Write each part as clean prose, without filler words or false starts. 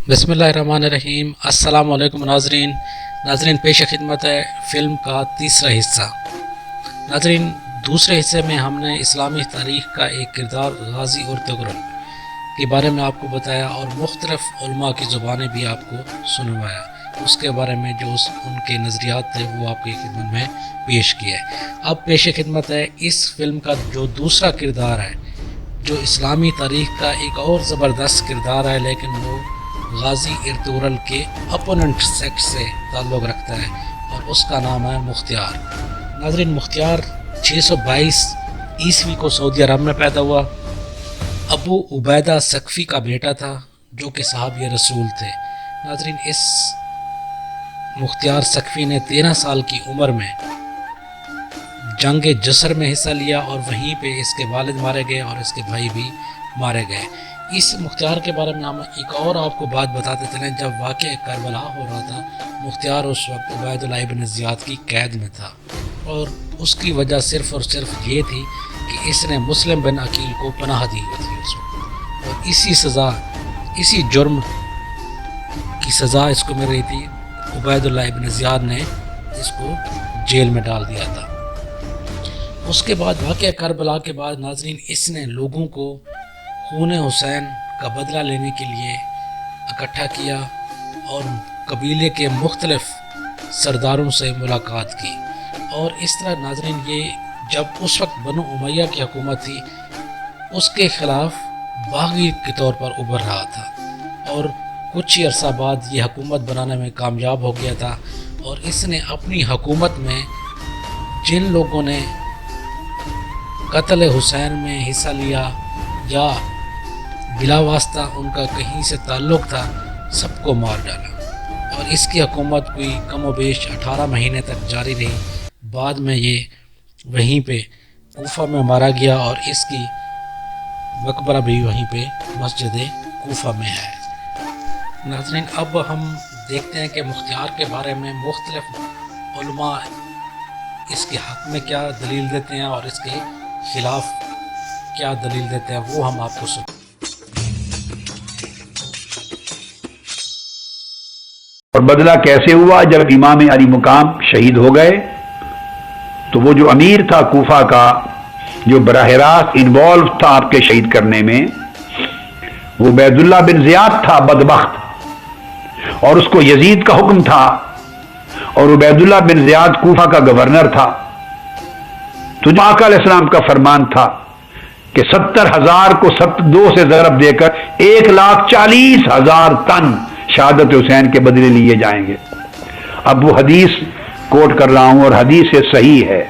بسم اللہ الرحمن الرحیم۔ السلام علیکم ناظرین پیش خدمت ہے فلم کا تیسرا حصہ۔ ناظرین، دوسرے حصے میں ہم نے اسلامی تاریخ کا ایک کردار غازی ارطغرل کے بارے میں آپ کو بتایا اور مختلف علماء کی زبانیں بھی آپ کو سنوایا، اس کے بارے میں جو ان کے نظریات تھے وہ آپ کی خدمت میں پیش کیے۔ اب پیش خدمت ہے اس فلم کا جو دوسرا کردار ہے، جو اسلامی تاریخ کا ایک اور زبردست کردار ہے، لیکن وہ غازی ارطغرل کے اپوننٹ سیکٹ سے تعلق رکھتا ہے اور اس کا نام ہے مختار۔ ناظرین، مختار 622 عیسوی کو سعودی عرب میں پیدا ہوا۔ ابو عبیدہ ثقفی کا بیٹا تھا جو کہ صحابی رسول تھے۔ ناظرین، اس مختار ثقفی نے 13 سال کی عمر میں جنگ جسر میں حصہ لیا اور وہیں پہ اس کے والد مارے گئے اور اس کے بھائی بھی مارے گئے۔ اس مختار کے بارے میں ہم ایک اور آپ کو بات بتاتے چلیں، جب واقعہ کربلا ہو رہا تھا مختار اس وقت عبید اللہ ابن زیاد کی قید میں تھا، اور اس کی وجہ صرف اور صرف یہ تھی کہ اس نے مسلم بن عقیل کو پناہ دی ہوئی تھی اس وقت، اور اسی جرم کی سزا اس کو مل رہی تھی۔ عبید اللہ ابن زیاد نے اس کو جیل میں ڈال دیا تھا۔ اس کے بعد واقعہ کربلا کے بعد ناظرین، اس نے لوگوں کو خون حسین کا بدلہ لینے کے لیے اکٹھا کیا اور قبیلے کے مختلف سرداروں سے ملاقات کی، اور اس طرح ناظرین یہ جب اس وقت بنو امیہ کی حکومت تھی اس کے خلاف باغی کے طور پر ابھر رہا تھا، اور کچھ ہی عرصہ بعد یہ حکومت بنانے میں کامیاب ہو گیا تھا، اور اس نے اپنی حکومت میں جن لوگوں نے قتل حسین میں حصہ لیا یا بلا واسطہ ان کا کہیں سے تعلق تھا، سب کو مار ڈالا، اور اس کی حکومت کوئی کم و بیش 18 مہینے تک جاری رہی۔ بعد میں یہ وہیں پہ کوفہ میں مارا گیا، اور اس کی مقبرہ بھی وہیں پہ مسجد کوفہ میں ہے۔ ناظرین، اب ہم دیکھتے ہیں کہ مختار کے بارے میں مختلف علماء اس کے حق میں کیا دلیل دیتے ہیں اور اس کے خلاف کیا دلیل دیتے ہیں، وہ ہم آپ کو سنیں۔ اور بدلہ کیسے ہوا؟ جب امام علی مقام شہید ہو گئے تو وہ جو امیر تھا کوفہ کا، جو براہ راست انوالو تھا آپ کے شہید کرنے میں، وہ عبید اللہ بن زیاد تھا بدبخت، اور اس کو یزید کا حکم تھا، اور عبید اللہ بن زیاد کوفہ کا گورنر تھا۔ تو جو آقا علیہ السلام کا فرمان تھا کہ 70,000 کو 2 سے ضرب دے کر 1,40,000 طن شہادت حسین کے بدلے لیے جائیں گے۔ اب وہ حدیث کوٹ کر رہا ہوں اور حدیث صحیح ہے۔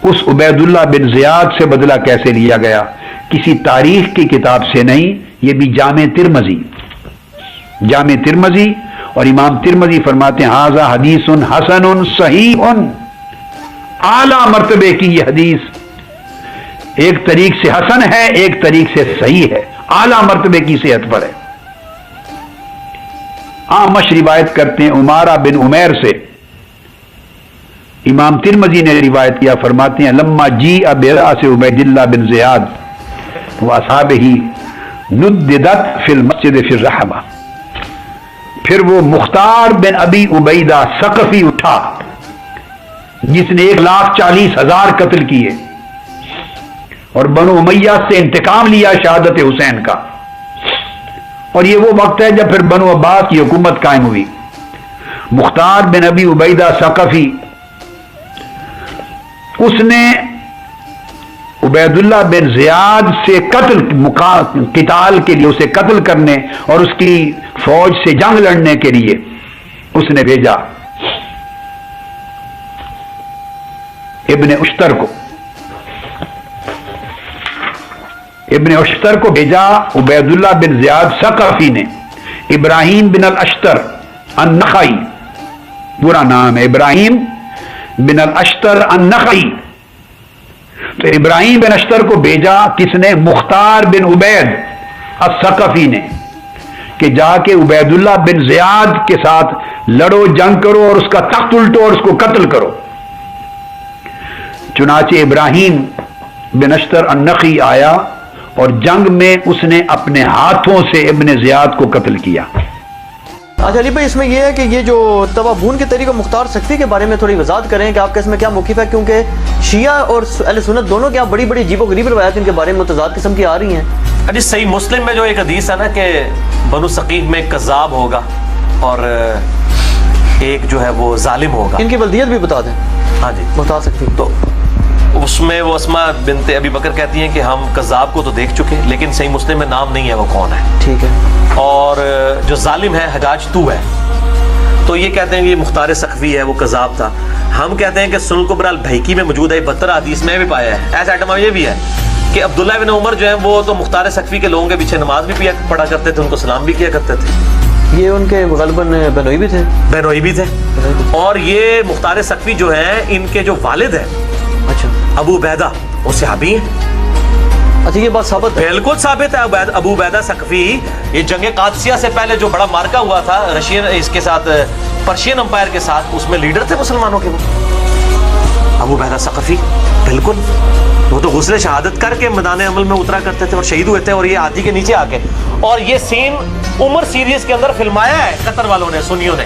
اس عبید اللہ بن زیاد سے بدلہ کیسے لیا گیا؟ کسی تاریخ کی کتاب سے نہیں، یہ بھی جامع ترمذی اور امام ترمذی فرماتے ہیں ھذا حدیث حسن صحیح، اعلیٰ مرتبے کی یہ حدیث ایک طریق سے حسن ہے، ایک طریق سے صحیح ہے، اعلیٰ مرتبے کی صحت پر ہے۔ آمش روایت کرتے ہیں عمارہ بن عمیر سے، امام ترمذی نے روایت کیا، فرماتے ہیں لما جیء برأس عبید اللہ بن زیاد واصحابہ نددت فی المسجد فی الرحبہ، پھر وہ مختار بن ابی عبیدہ ثقفی اٹھا جس نے 1,40,000 قتل کیے اور بنو امیہ سے انتقام لیا شہادت حسین کا، اور یہ وہ وقت ہے جب پھر بنو عباس کی حکومت قائم ہوئی۔ مختار بن ابی عبیدہ ثقفی، اس نے عبید اللہ بن زیاد سے قتال کے لیے، اسے قتل کرنے اور اس کی فوج سے جنگ لڑنے کے لیے اس نے بھیجا ابن اشتر کو بھیجا عبید اللہ بن زیاد ثقفی نے۔ ابراہیم بن الاشتر النخعی، پورا نام ہے ابراہیم بن الاشتر النخعی، تو ابراہیم بن اشتر کو بھیجا کس نے؟ مختار بن عبید الثقفی نے، کہ جا کے عبید اللہ بن زیاد کے ساتھ لڑو، جنگ کرو اور اس کا تخت الٹو اور اس کو قتل کرو۔ چنانچہ ابراہیم بن اشتر النخعی آیا اور جنگ میں اس نے اپنے ہاتھوں سے ابن زیاد کو قتل کیا۔ اچھا علی بھائی، اس میں یہ ہے کہ یہ جو توابون کے طریقہ مختار سقفی کے بارے میں تھوڑی وضاحت کریں کہ آپ کا اس میں کیا موقف ہے، کیونکہ شیعہ اور اہل سنت دونوں کے بڑی بڑی عجیب و غریب روایات ان کے بارے میں متضاد قسم کی آ رہی ہیں۔ جی صحیح مسلم میں جو ایک حدیث ہے نا کہ بنو ثقیف میں ایک کذاب ہوگا اور ایک جو ہے وہ ظالم ہوگا۔ ان کی بلدیت بھی بتا دیں۔ ہاں جی، مختار سقفی تو اس میں وہ اسما بنت ابی بکر کہتی ہیں کہ ہم کذاب کو تو دیکھ چکے لیکن صحیح مسلم میں نام نہیں ہے وہ کون ہے۔ ٹھیک ہے۔ اور جو ظالم ہے حجاج تو ہے، تو یہ کہتے ہیں کہ یہ مختار سقفی ہے، وہ کذاب تھا۔ ہم کہتے ہیں کہ سنن الکبریٰ البیہقی میں موجود ہے، 72 حدیث میں بھی پایا ہے۔ ایسا آئٹم یہ بھی ہے کہ عبداللہ بن عمر جو ہیں وہ تو مختار سقفی کے لوگوں کے پیچھے نماز بھی پڑھا کرتے تھے، ان کو سلام بھی کیا کرتے تھے۔ یہ ان کے غالباً بنوئی بھی تھے۔ بہنوئی بھی تھے۔ اور یہ مختار سقفی جو ہیں ان کے جو والد ہیں اچھا ابو عبیدہ، وہ صحابی ہیں۔ اچھا یہ بات ثابت ہے؟ بالکل ثابت ہے۔ ابو عبیدہ ثقفی، یہ جنگ قادسیہ سے پہلے جو بڑا مارکا ہوا تھا رشین اس کے ساتھ، پرشین امپائر کے ساتھ، اس میں لیڈر تھے مسلمانوں کے وہ ابو عبیدہ ثقفی۔ بالکل، وہ تو غسل شہادت کر کے میدان عمل میں اترا کرتے تھے اور شہید ہوئے تھے، اور یہ ہاتھی کے نیچے آ کے۔ اور یہ سین عمر سیریز کے اندر فلمایا ہے قطر والوں نے، سنیوں نے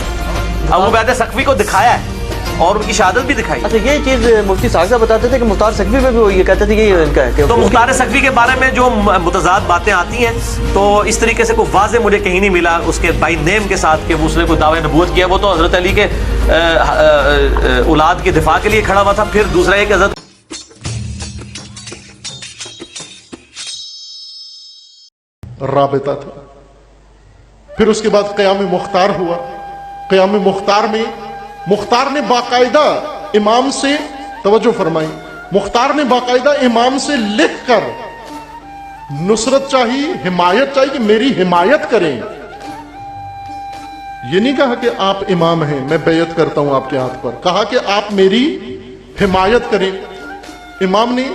ابو عبیدہ ثقفی کو دکھایا ہے اور ان کی شہادت بھی دکھائی۔ اچھا یہ چیز مفتی صاحب صاحب بتاتے تھے کہ مختار سقفی میں بھی وہ یہ کہتے تھے کہ یہ ان کا ہے کہ تو مختار سقفی کے بارے میں جو متضاد باتیں آتی ہیں تو اس طریقے سے کوئی واضح مجھے کہیں نہیں ملا اس کے بائی نیم کے ساتھ کہ اس نے کوئی دعوی نبوت کیا۔ وہ تو حضرت علی کے اولاد کے دفاع کے لیے کھڑا ہوا تھا۔ پھر دوسرا یہ کہ حضرت رابطہ تھا۔ پھر اس کے بعد قیام مختار ہوا۔ قیام مختار میں مختار نے باقاعدہ امام سے، توجہ فرمائی، مختار نے باقاعدہ امام سے لکھ کر نصرت چاہیے، حمایت چاہیے کہ میری حمایت کریں۔ یہ نہیں کہا کہ آپ امام ہیں میں بیعت کرتا ہوں آپ کے ہاتھ پر، کہا کہ آپ میری حمایت کریں۔ امام نے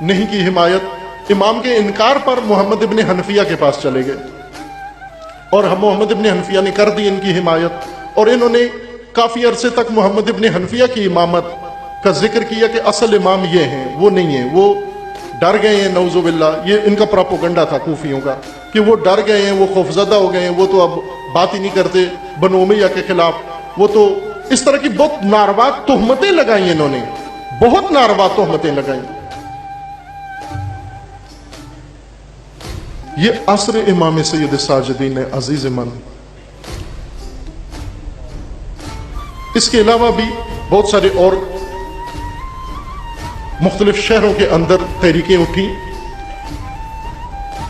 نہیں کی حمایت۔ امام کے انکار پر محمد ابن حنفیہ کے پاس چلے گئے اور محمد ابن حنفیہ نے کر دی ان کی حمایت، اور انہوں نے کافی عرصے تک محمد ابن حنفیہ کی امامت کا ذکر کیا کہ اصل امام یہ ہیں، وہ نہیں ہیں، وہ ڈر گئے ہیں، نعوذ باللہ۔ یہ ان کا پراپوگنڈا تھا کوفیوں کا کہ وہ ڈر گئے ہیں، وہ خوفزدہ ہو گئے ہیں، وہ تو اب بات ہی نہیں کرتے بنو امیہ کے خلاف۔ وہ تو اس طرح کی بہت ناروا تہمتیں لگائیں، انہوں نے بہت ناروا تہمتیں لگائیں۔ یہ عصر امام سید ساجدین عزیز من۔ اس کے علاوہ بھی بہت سارے اور مختلف شہروں کے اندر تحریکیں اٹھی،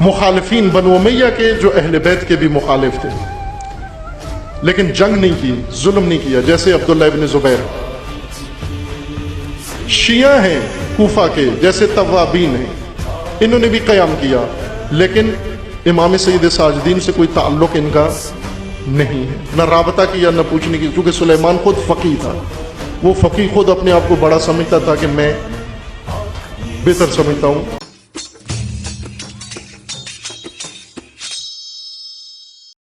مخالفین بنو امیہ کے جو اہل بیت کے بھی مخالف تھے، لیکن جنگ نہیں کی، ظلم نہیں کیا، جیسے عبداللہ ابن زبیر۔ شیعہ ہیں کوفہ کے جیسے توابین ہیں، انہوں نے بھی قیام کیا، لیکن امام سید ساجدین سے کوئی تعلق ان کا نہیں ہے، نہ رابطہ کیا نہ پوچھنے کی، کیونکہ سلیمان خود فقی تھا۔ وہ فقی خود اپنے آپ کو بڑا سمجھتا تھا کہ میں بہتر سمجھتا ہوں۔